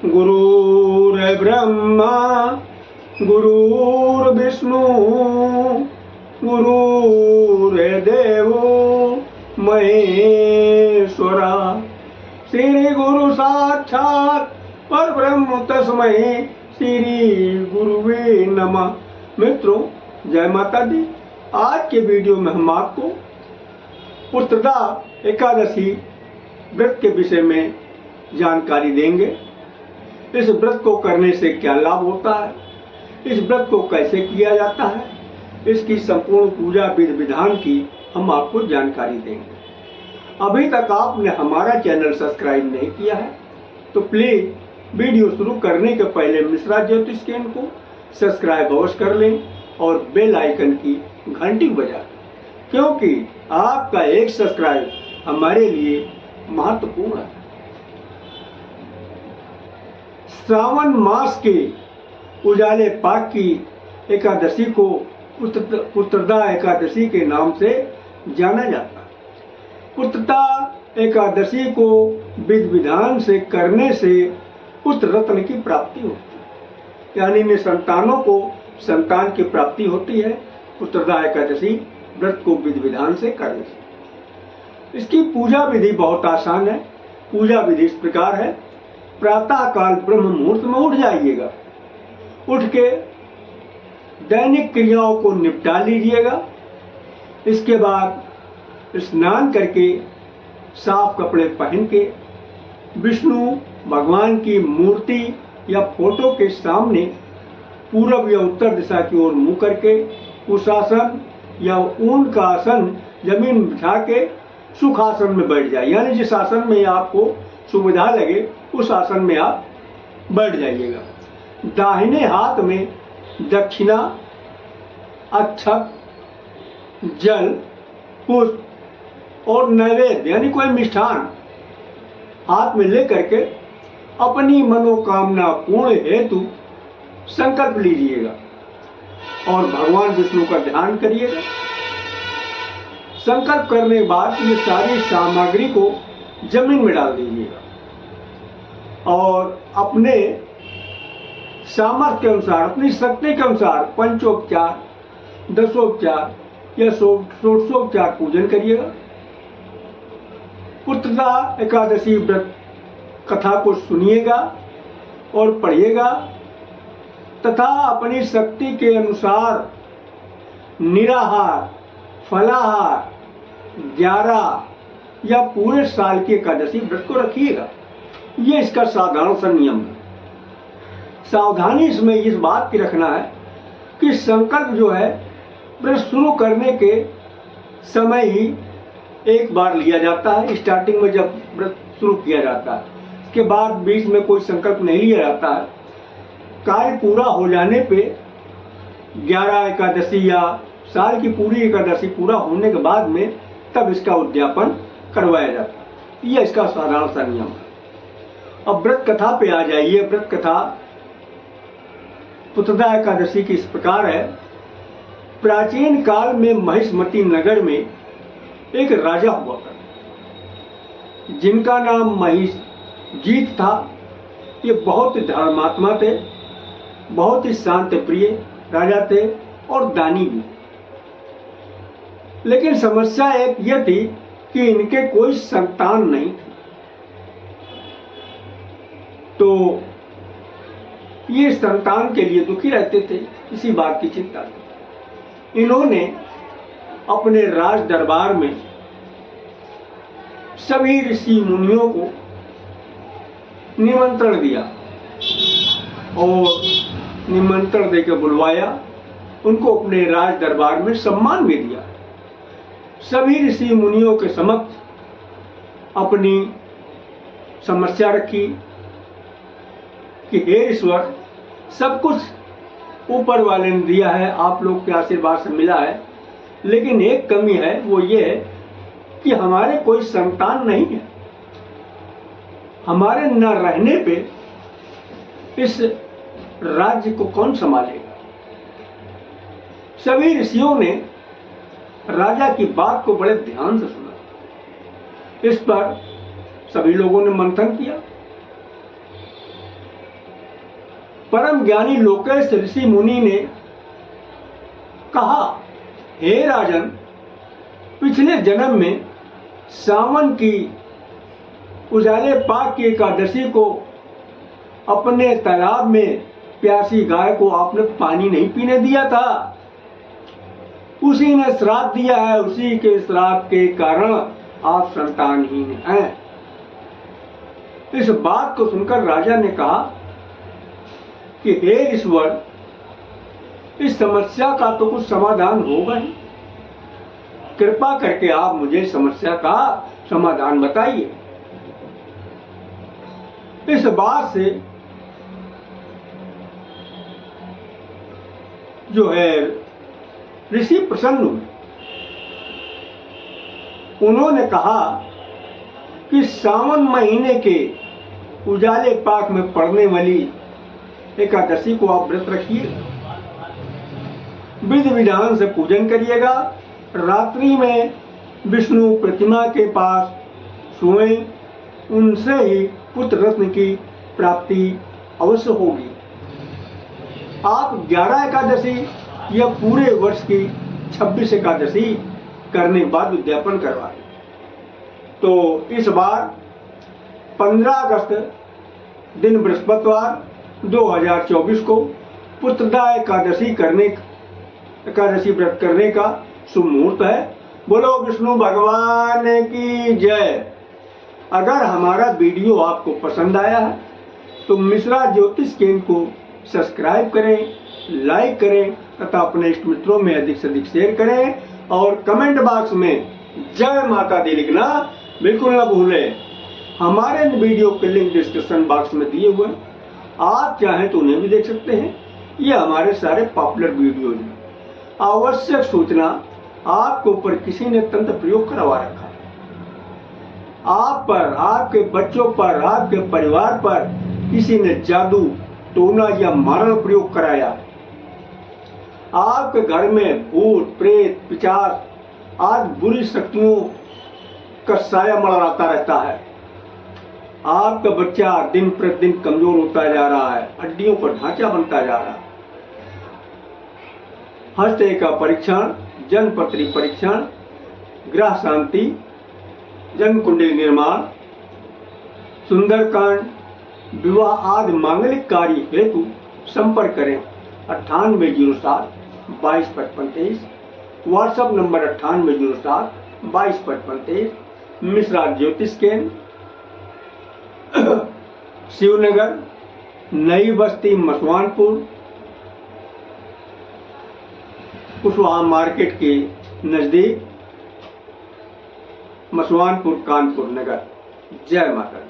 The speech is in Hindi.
गुरुर्ब्रह्मा गुरुर्विष्णु गुरुर्देवो महेश्वरा। श्री गुरु साक्षात परब्रह्म तस्मै श्री गुरुवे नमः। मित्रों, जय माता दी। आज के वीडियो में हम आपको पुत्रदा एकादशी व्रत के विषय में जानकारी देंगे। इस व्रत को करने से क्या लाभ होता है, इस व्रत को कैसे किया जाता है, इसकी संपूर्ण पूजा विधि विधान की हम आपको जानकारी देंगे। अभी तक आपने हमारा चैनल सब्सक्राइब नहीं किया है तो प्लीज वीडियो शुरू करने के पहले मिश्रा ज्योतिष केंद्र को सब्सक्राइब अवश्य कर लें और बेल आइकन की घंटी बजा दें, क्योंकि आपका एक सब्सक्राइब हमारे लिए महत्वपूर्ण है। श्रावण मास के उजाले पाक की एकादशी को पुत्रदा एकादशी के नाम से जाना जाता है। पुत्रदा एकादशी को विधि विधान से करने से पुत्र रत्न की प्राप्ति होती है, यानी निसंतानों को संतान की प्राप्ति होती है पुत्रदा एकादशी व्रत को विधि विधान से करने से। इसकी पूजा विधि बहुत आसान है। पूजा विधि इस प्रकार है। प्रातः काल ब्रह्म मुहूर्त में उठ जाइएगा। उठ के दैनिक क्रियाओं को निपटा लीजिएगा। इसके बाद स्नान करके साफ कपड़े पहन के विष्णु भगवान की मूर्ति या फोटो के सामने पूरब या उत्तर दिशा की ओर मुंह करके कुशासन या ऊन का आसन जमीन बिछा के सुखासन में बैठ जाए, यानी जिस आसन में आपको सुविधा लगे उस आसन में आप बैठ जाइएगा। दाहिने हाथ में दक्षिणा, अक्षत, जल, पुष्प और नैवेद्य यानी कोई मिष्ठान हाथ में लेकर के अपनी मनोकामना पूर्ण हेतु संकल्प लीजिएगा और भगवान विष्णु का ध्यान करिएगा। संकल्प करने के बाद ये सारी सामग्री को जमीन में डाल दीजिएगा और अपने सामर्थ्य के अनुसार, अपनी शक्ति के अनुसार पंचोपचार, दशोपचार या षोडशोपचार पूजन करिएगा। पुत्रदा एकादशी व्रत कथा को सुनिएगा और पढ़िएगा तथा अपनी शक्ति के अनुसार निराहार, फलाहार 11 या पूरे साल की एकादशी व्रत को रखिएगा। ये इसका साधारण सा नियम है। सावधानी इसमें इस बात की रखना है कि संकल्प जो है व्रत शुरू करने के समय ही एक बार लिया जाता है, स्टार्टिंग में जब व्रत शुरू किया जाता है। इसके बाद बीच में कोई संकल्प नहीं लिया जाता है। कार्य पूरा हो जाने पे 11 एकादशी या साल की पूरी एकादशी पूरा होने के बाद में तब इसका उद्यापन करवाया जाता है। यह इसका साधारण सा नियम है। अब व्रत कथा पे आ जाइए। व्रत कथा पुत्रदा एकादशी की इस प्रकार है। प्राचीन काल में महिष्मती नगर में एक राजा हुआ करता जिनका नाम महिषजीत था। ये बहुत ही धर्मात्मा थे, बहुत ही शांत प्रिय राजा थे और दानी भी। लेकिन समस्या एक यह थी कि इनके कोई संतान नहीं थी। तो ये संतान के लिए दुखी रहते थे, इसी बात की चिंता थी। इन्होंने अपने राज दरबार में सभी ऋषि मुनियों को निमंत्रण दिया और निमंत्रण देकर बुलवाया। उनको अपने राज दरबार में सम्मान भी दिया। सभी ऋषि मुनियों के समक्ष अपनी समस्या रखी कि हे ईश्वर, सब कुछ ऊपर वाले ने दिया है, आप लोग के आशीर्वाद से मिला है, लेकिन एक कमी है, वो ये है कि हमारे कोई संतान नहीं है। हमारे न रहने पे इस राज्य को कौन संभालेगा। सभी ऋषियों ने राजा की बात को बड़े ध्यान से सुना। इस पर सभी लोगों ने मंथन किया परम ज्ञानी लोकेश ऋषि मुनि ने कहा, हे राजन, पिछले जन्म में सावन की उजाले पाक की एकादशी को अपने तालाब में प्यासी गाय को आपने पानी नहीं पीने दिया था। उसी ने श्राप दिया है, उसी के श्राप के कारण आप संतानहीन हैं। इस बात को सुनकर राजा ने कहा कि हे ईश्वर, इस समस्या का तो कुछ समाधान होगा ही। कृपा करके आप मुझे समस्या का समाधान बताइए। इस बात से जो है ऋषि प्रसन्न हुए। उन्होंने कहा कि सावन महीने के उजाले पाक में पड़ने वाली एकादशी को आप व्रत रखिए, विधि विधान से पूजन करिएगा, रात्रि में विष्णु प्रतिमा के पास सोएं, उनसे ही पुत्र रत्न की प्राप्ति अवश्य होगी। आप 11 एकादशी या पूरे वर्ष की 26 एकादशी करने के बाद उद्यापन करवाएं। तो इस बार 15 अगस्त दिन बृहस्पतिवार 2024 को पुत्रदा एकादशी व्रत करने का शुभ मुहूर्त है। बोलो विष्णु भगवान की जय। अगर हमारा वीडियो आपको पसंद आया है तो मिश्रा ज्योतिष केंद्र को सब्सक्राइब करें, लाइक करें तथा अपने इष्ट मित्रों में अधिक से अधिक शेयर करें और कमेंट बॉक्स में जय माता दी लिखना बिल्कुल न भूलें। हमारे वीडियो के लिंक डिस्क्रिप्शन बॉक्स में दिए हुए हैं, आप चाहें तो उन्हें भी देख सकते हैं। ये हमारे सारे पॉपुलर वीडियो हैं। आवश्यक सूचना, आपके ऊपर किसी ने तंत्र प्रयोग करवा रखा है, आप पर, आपके बच्चों पर, आपके परिवार पर किसी ने जादू, टोना या मारण प्रयोग कराया, आपके घर में भूत, प्रेत, पिशाच आदि बुरी शक्तियों का साया मंडराता रहता है, आपका बच्चा दिन प्रतिदिन कमजोर होता जा रहा है, हड्डियों का ढांचा बनता जा रहा है, हस्ते का परीक्षण, जन्मपत्री परीक्षण, ग्रह शांति, जन्म कुंडली निर्माण, सुंदरकांड, विवाह आदि मांगलिक कार्य हेतु संपर्क करें 9807 225523। WhatsApp number 9807 225523। मिश्रा ज्योतिष केंद्र, शिवनगर, नई बस्ती, मसवानपुर, कुशवाहा मार्केट के नजदीक, मसवानपुर, कानपुर नगर। जय माता दी।